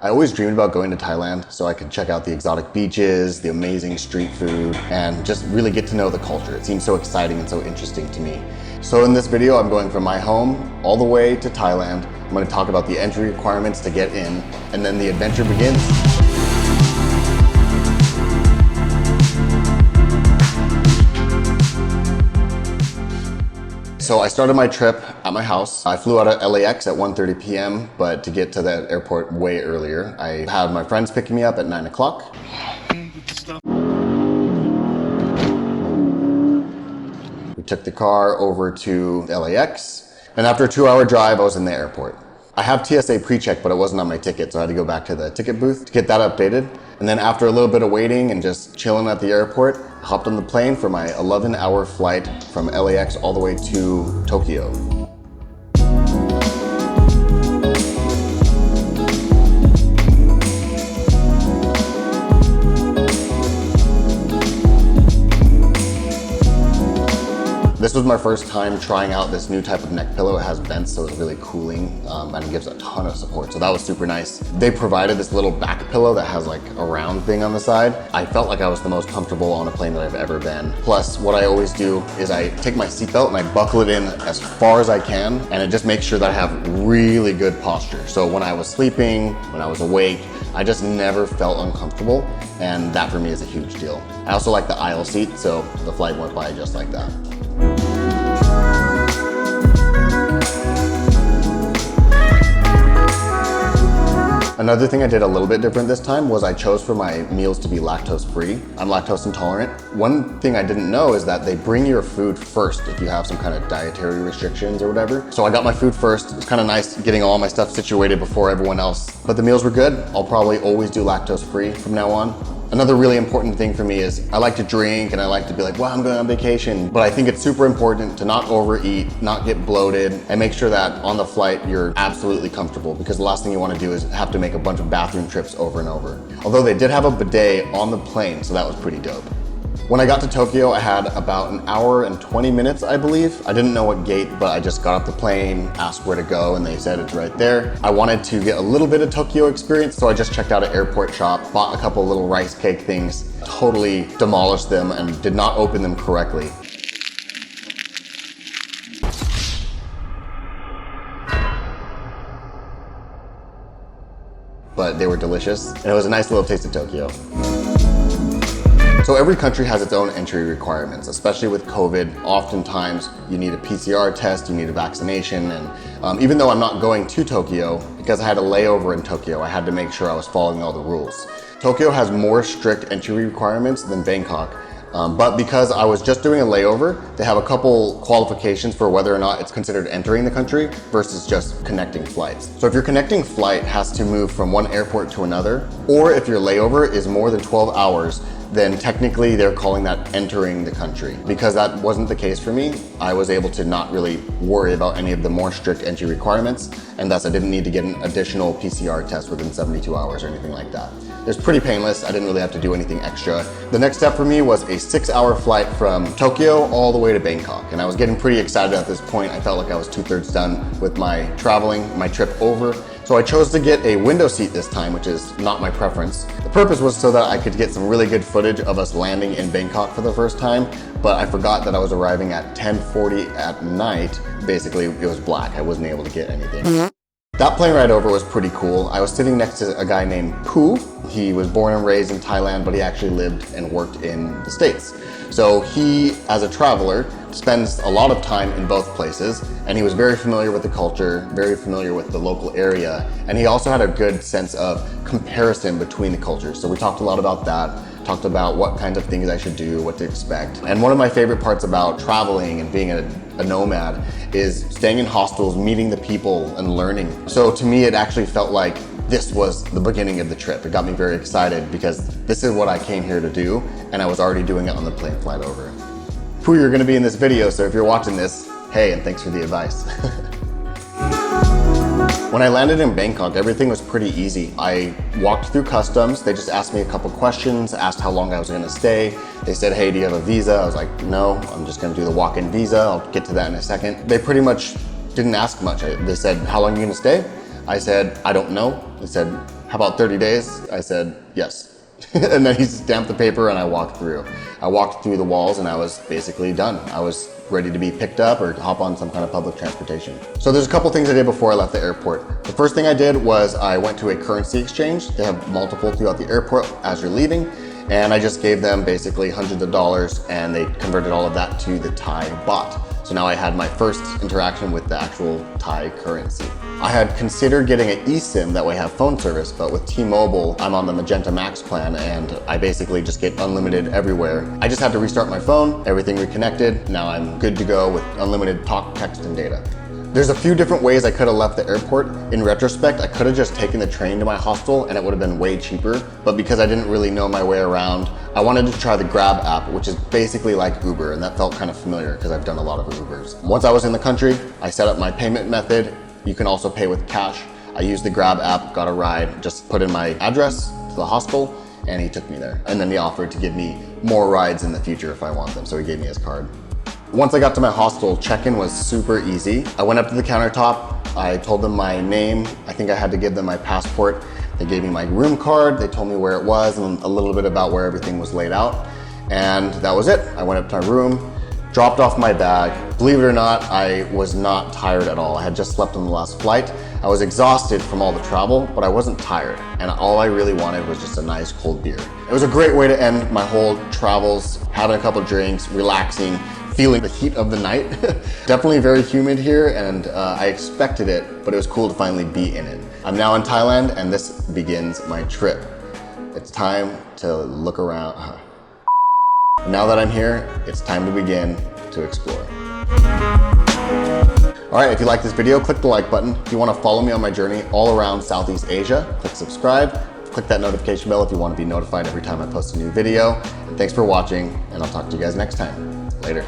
I always dreamed about going to Thailand so I could check out the exotic beaches, the amazing street food, and just really get to know the culture. It seems so exciting and so interesting to me. So in this video, I'm going from my home all the way to Thailand. I'm going to talk about the entry requirements to get in, and then the adventure begins. So I started my trip at my house. I flew out of LAX at 1:30 p.m., but to get to the airport way earlier, I had my friends picking me up at 9 o'clock. We took the car over to LAX, and after a 2-hour drive, I was in the airport. I have TSA pre-check, but it wasn't on my ticket, so I had to go back to the ticket booth to get that updated. And then after a little bit of waiting and just chilling at the airport, I hopped on the plane for my 11-hour flight from LAX all the way to Tokyo. This was my first time trying out this new type of neck pillow. It has vents, so it's really cooling and it gives a ton of support. So that was super nice. They provided this little back pillow that has like a round thing on the side. I felt like I was the most comfortable on a plane that I've ever been. Plus, what I always do is I take my seatbelt and I buckle it in as far as I can, and it just makes sure that I have really good posture. So when I was sleeping, when I was awake, I just never felt uncomfortable, and that for me is a huge deal. I also like the aisle seat, so the flight went by just like that. Another thing I did a little bit different this time was I chose for my meals to be lactose free. I'm lactose intolerant. One thing I didn't know is that they bring your food first if you have some kind of dietary restrictions or whatever. So I got my food first. It's kind of nice getting all my stuff situated before everyone else. But the meals were good. I'll probably always do lactose free from now on. Another really important thing for me is I like to drink and I like to be like, well, I'm going on vacation. But I think it's super important to not overeat, not get bloated, and make sure that on the flight you're absolutely comfortable, because the last thing you want to do is have to make a bunch of bathroom trips over and over. Although they did have a bidet on the plane, so that was pretty dope. When I got to Tokyo, I had about an hour and 20 minutes, I believe. I didn't know what gate, but I just got off the plane, asked where to go, and they said it's right there. I wanted to get a little bit of Tokyo experience, so I just checked out an airport shop, bought a couple little rice cake things, totally demolished them, and did not open them correctly. But they were delicious, and it was a nice little taste of Tokyo. So every country has its own entry requirements, especially with COVID. Oftentimes you need a PCR test, you need a vaccination, and even though I'm not going to Tokyo, because I had a layover in Tokyo, I had to make sure I was following all the rules. Tokyo has more strict entry requirements than Bangkok, but because I was just doing a layover, they have a couple qualifications for whether or not it's considered entering the country versus just connecting flights. So if your connecting flight has to move from one airport to another, or if your layover is more than 12 hours, then technically they're calling that entering the country. Because that wasn't the case for me, I was able to not really worry about any of the more strict entry requirements, and thus I didn't need to get an additional PCR test within 72 hours or anything like that. It was pretty painless. I didn't really have to do anything extra. The next step for me was a 6-hour flight from Tokyo all the way to Bangkok, and I was getting pretty excited at this point. I felt like I was 2/3 done with my traveling, my trip over. So I chose to get a window seat this time, which is not my preference. The purpose was so that I could get some really good footage of us landing in Bangkok for the first time, but I forgot that I was arriving at 10:40 at night. Basically, it was black. I wasn't able to get anything. That plane ride over was pretty cool. I was sitting next to a guy named Pooh. He was born and raised in Thailand, but he actually lived and worked in the States. So he, as a traveler, spends a lot of time in both places, and he was very familiar with the culture, very familiar with the local area, and he also had a good sense of comparison between the cultures. So we talked a lot about that, talked about what kinds of things I should do, what to expect. And one of my favorite parts about traveling and being a nomad is staying in hostels, meeting the people, and learning. So to me, it actually felt like this was the beginning of the trip. It got me very excited because this is what I came here to do, and I was already doing it on the plane flight over. Pooh, you're gonna be in this video, so if you're watching this, hey, and thanks for the advice. When I landed in Bangkok, everything was pretty easy. I walked through customs. They just asked me a couple questions, asked how long I was gonna stay. They said, hey, do you have a visa? I was like, no, I'm just gonna do the walk-in visa. I'll get to that in a second. They pretty much didn't ask much. They said, how long are you gonna stay? I said, I don't know. They said, how about 30 days? I said, yes. And then he stamped the paper and I walked through. I walked through the walls and I was basically done. I was ready to be picked up or hop on some kind of public transportation. So there's a couple things I did before I left the airport. The first thing I did was I went to a currency exchange. They have multiple throughout the airport as you're leaving. And I just gave them basically hundreds of dollars and they converted all of that to the Thai baht. So now I had my first interaction with the actual Thai currency. I had considered getting an eSIM that way have phone service, but with T-Mobile, I'm on the Magenta Max plan and I basically just get unlimited everywhere. I just had to restart my phone, everything reconnected. Now I'm good to go with unlimited talk, text, and data. There's a few different ways I could have left the airport. In retrospect, I could have just taken the train to my hostel and it would have been way cheaper. But because I didn't really know my way around, I wanted to try the Grab app, which is basically like Uber, and that felt kind of familiar because I've done a lot of Ubers. Once I was in the country, I set up my payment method. You can also pay with cash. I used the Grab app, got a ride, just put in my address to the hostel, and he took me there. And then he offered to give me more rides in the future if I want them, so he gave me his card. Once I got to my hostel, check-in was super easy. I went up to the countertop, I told them my name, I think I had to give them my passport. They gave me my room card, they told me where it was and a little bit about where everything was laid out. And that was it. I went up to my room, dropped off my bag. Believe it or not, I was not tired at all. I had just slept on the last flight. I was exhausted from all the travel, but I wasn't tired. And all I really wanted was just a nice cold beer. It was a great way to end my whole travels, having a couple drinks, relaxing, feeling the heat of the night. Definitely very humid here and I expected it, but it was cool to finally be in it. I'm now in Thailand and this begins my trip. It's time to look around. Now that I'm here, it's time to begin to explore. All right, if you like this video, click the like button. If you want to follow me on my journey all around Southeast Asia, click subscribe. Click that notification bell if you want to be notified every time I post a new video. And thanks for watching, and I'll talk to you guys next time. Later.